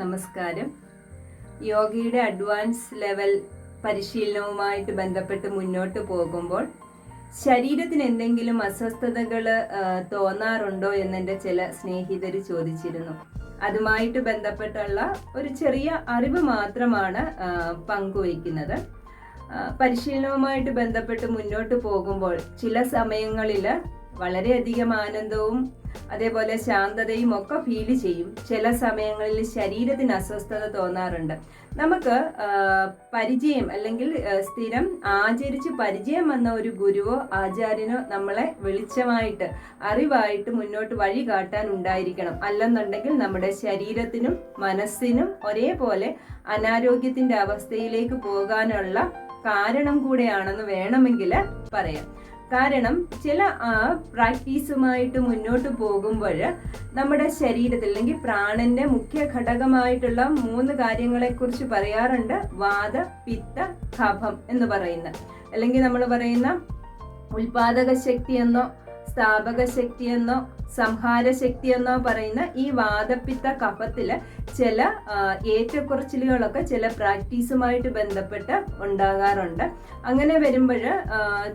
നമസ്കാരം. യോഗയുടെ advance level പരിശീലനവുമായിട്ട് ബന്ധപ്പെട്ട് മുന്നോട്ട് പോകുമ്പോൾ ശരീരത്തിന് എന്തെങ്കിലും അസ്വസ്ഥതകൾ തോന്നാറുണ്ടോ എന്നെൻ്റെ ചില സ്നേഹിതർ ചോദിച്ചിരുന്നു. അതുമായിട്ട് ബന്ധപ്പെട്ടുള്ള ഒരു ചെറിയ അറിവ് മാത്രമാണ് പങ്കുവയ്ക്കുന്നത്. പരിശീലനവുമായിട്ട് ബന്ധപ്പെട്ട് മുന്നോട്ട് പോകുമ്പോൾ ചില സമയങ്ങളിൽ വളരെയധികം ആനന്ദവും അതേപോലെ ശാന്തതയും ഒക്കെ ഫീൽ ചെയ്യും. ചില സമയങ്ങളിൽ ശരീരത്തിന് അസ്വസ്ഥത തോന്നാറുണ്ട്. നമുക്ക് പരിചയം അല്ലെങ്കിൽ സ്ഥിരം ആചരിച്ച് പരിചയം വന്ന ഒരു ഗുരുവോ ആചാര്യനോ നമ്മളെ വെളിച്ചമായിട്ട് അറിവായിട്ട് മുന്നോട്ട് വഴി കാട്ടാൻ ഉണ്ടായിരിക്കണം. അല്ലെന്നുണ്ടെങ്കിൽ നമ്മുടെ ശരീരത്തിനും മനസ്സിനും ഒരേപോലെ അനാരോഗ്യത്തിന്റെ അവസ്ഥയിലേക്ക് പോകാനുള്ള കാരണം കൂടെയാണെന്ന് വേണമെങ്കിൽ പറയാം. കാരണം ചില പ്രാക്ടീസുമായിട്ട് മുന്നോട്ട് പോകുമ്പോൾ നമ്മുടെ ശരീരത്തിൽ അല്ലെങ്കിൽ പ്രാണന്റെ മുഖ്യ ഘടകമായിട്ടുള്ള 3 കാര്യങ്ങളെക്കുറിച്ച് പറയാറുണ്ട്. വാത, പിത്ത, കഫം എന്ന് പറയുന്ന, അല്ലെങ്കിൽ നമ്മൾ പറയുന്ന ഉൽപാദക ശക്തി എന്നോ സ്ഥാപക ശക്തി എന്നോ സംഹാര ശക്തി എന്നോ പറയുന്ന ഈ വാതപിത്ത കഫത്തില് ചില ഏറ്റക്കുറച്ചിലുകളൊക്കെ ചില പ്രാക്ടീസുമായിട്ട് ബന്ധപ്പെട്ട് ഉണ്ടാകാറുണ്ട്. അങ്ങനെ വരുമ്പോൾ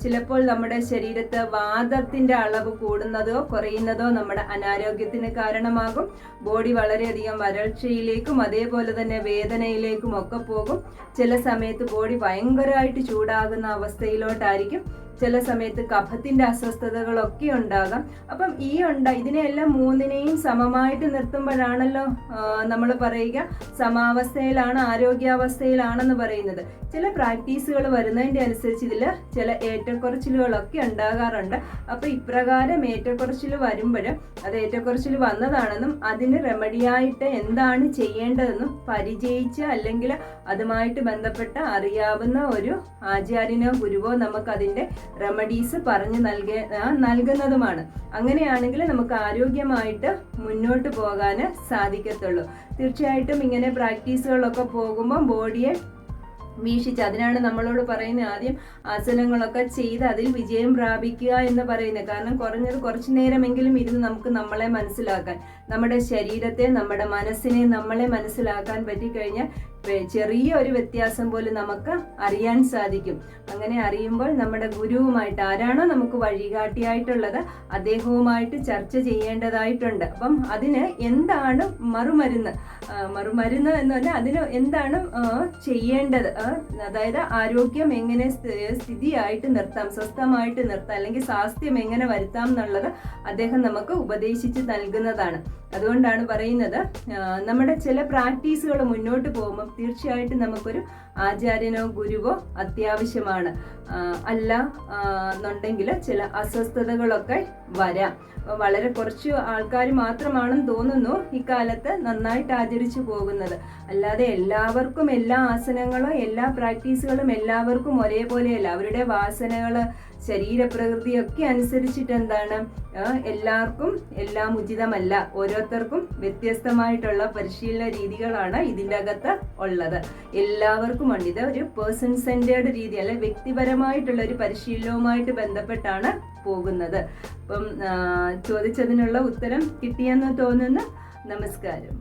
ചിലപ്പോൾ നമ്മുടെ ശരീരത്ത് വാതത്തിന്റെ അളവ് കൂടുന്നതോ കുറയുന്നതോ നമ്മുടെ അനാരോഗ്യത്തിന് കാരണമാകും. ബോഡി വളരെയധികം വരൾച്ചയിലേക്കും അതേപോലെ തന്നെ വേദനയിലേക്കും ഒക്കെ പോകും. ചില സമയത്ത് ബോഡി ഭയങ്കരമായിട്ട് ചൂടാകുന്ന അവസ്ഥയിലോട്ടായിരിക്കും. ചില സമയത്ത് കഫത്തിന്റെ അസ്വസ്ഥതകളൊക്കെ ഉണ്ടാകാം. അപ്പം ഇതിനെല്ലാം 3നെയും സമമായിട്ട് നിർത്തുമ്പോഴാണല്ലോ നമ്മൾ പറയുക സമാവസ്ഥയിലാണ്, ആരോഗ്യാവസ്ഥയിലാണെന്ന് പറയുന്നത്. ചില പ്രാക്ടീസുകൾ വരുന്നതിൻ്റെ അനുസരിച്ച് ഇതിൽ ചില ഏറ്റക്കുറച്ചിലുകളൊക്കെ ഉണ്ടാകാറുണ്ട്. അപ്പം ഇപ്രകാരം ഏറ്റക്കുറച്ചിൽ വരുമ്പോൾ അത് ഏറ്റക്കുറച്ചിൽ വന്നതാണെന്നും അതിന് റെമഡിയായിട്ട് എന്താണ് ചെയ്യേണ്ടതെന്നും പരിചയിച്ച് അല്ലെങ്കിൽ അതുമായിട്ട് ബന്ധപ്പെട്ട അറിയാവുന്ന ഒരു ആചാര്യനോ ഗുരുവോ നമുക്കതിൻ്റെ റെമഡീസ് പറഞ്ഞു നൽകുന്നതുമാണ്. അങ്ങനെയാണെങ്കിൽ നമുക്ക് ആരോഗ്യമായിട്ട് മുന്നോട്ട് പോകാൻ സാധിക്കത്തുള്ളൂ. തീർച്ചയായിട്ടും ഇങ്ങനെ പ്രാക്ടീസുകളൊക്കെ പോകുമ്പോൾ ബോഡിയെ വീക്ഷിച്ച്, അതിനാണ് നമ്മളോട് പറയുന്നത് ആദ്യം ആസനങ്ങളൊക്കെ ചെയ്ത് അതിൽ വിജയം പ്രാപിക്കുക എന്ന് പറയുന്നത്. കാരണം കുറഞ്ഞത് കുറച്ചു നേരമെങ്കിലും ഇരുന്ന് നമുക്ക് നമ്മളെ മനസ്സിലാക്കാൻ, നമ്മുടെ ശരീരത്തെ നമ്മുടെ മനസ്സിനെ നമ്മളെ മനസ്സിലാക്കാൻ പറ്റിക്കഴിഞ്ഞാൽ ചെറിയ ഒരു വ്യത്യാസം പോലും നമുക്ക് അറിയാൻ സാധിക്കും. അങ്ങനെ അറിയുമ്പോൾ നമ്മുടെ ഗുരുവുമായിട്ട്, ആരാണോ നമുക്ക് വഴികാട്ടിയായിട്ടുള്ളത്, അദ്ദേഹവുമായിട്ട് ചർച്ച ചെയ്യേണ്ടതായിട്ടുണ്ട്. അപ്പം അതിന് എന്താണ് മറുമരുന്ന് എന്ന് പറഞ്ഞാൽ അതിന് എന്താണ് ചെയ്യേണ്ടത്, അതായത് ആരോഗ്യം എങ്ങനെ സ്ഥിതിയായിട്ട് നിർത്താം, സ്വസ്ഥമായിട്ട് നിർത്താം, അല്ലെങ്കിൽ സ്വാസ്ഥ്യം എങ്ങനെ വരുത്താം എന്നുള്ളത് അദ്ദേഹം നമുക്ക് ഉപദേശിച്ച് നൽകുന്നതാണ്. അതുകൊണ്ടാണ് പറയുന്നത് നമ്മുടെ ചില പ്രാക്ടീസുകൾ മുന്നോട്ട് പോകുമ്പോൾ തീർച്ചയായിട്ടും നമുക്കൊരു ആചാര്യനോ ഗുരുവോ അത്യാവശ്യമാണ്. അല്ല എന്നുണ്ടെങ്കിൽ ചില അസ്വസ്ഥതകളൊക്കെ വരാം. വളരെ കുറച്ച് ആൾക്കാർ മാത്രമാണെന്ന് തോന്നുന്നു ഇക്കാലത്ത് നന്നായിട്ട് ആചരിച്ചു പോകുന്നത്. അല്ലാതെ എല്ലാവർക്കും എല്ലാ ആസനങ്ങളും എല്ലാ പ്രാക്ടീസുകളും എല്ലാവർക്കും ഒരേപോലെയല്ല. അവരുടെ വാസനകള് ശരീരപ്രകൃതിയൊക്കെ അനുസരിച്ചിട്ട് എന്താണ് എല്ലാവർക്കും എല്ലാം ഉചിതമല്ല. ഓരോരുത്തർക്കും വ്യത്യസ്തമായിട്ടുള്ള പരിശീലന രീതികളാണ് ഇതിൻ്റെ അകത്ത് ഉള്ളത്. എല്ലാവർക്കും ഉണ്ട്. ഇത് ഒരു പേഴ്സൺ സെന്റേർഡ് രീതി, അല്ലെ വ്യക്തിപരമായിട്ടുള്ള ഒരു പരിശീലനവുമായിട്ട് ബന്ധപ്പെട്ടാണ് പോകുന്നത്. അപ്പം ചോദിച്ചതിനുള്ള ഉത്തരം കിട്ടിയെന്ന് തോന്നുന്നു. നമസ്കാരം.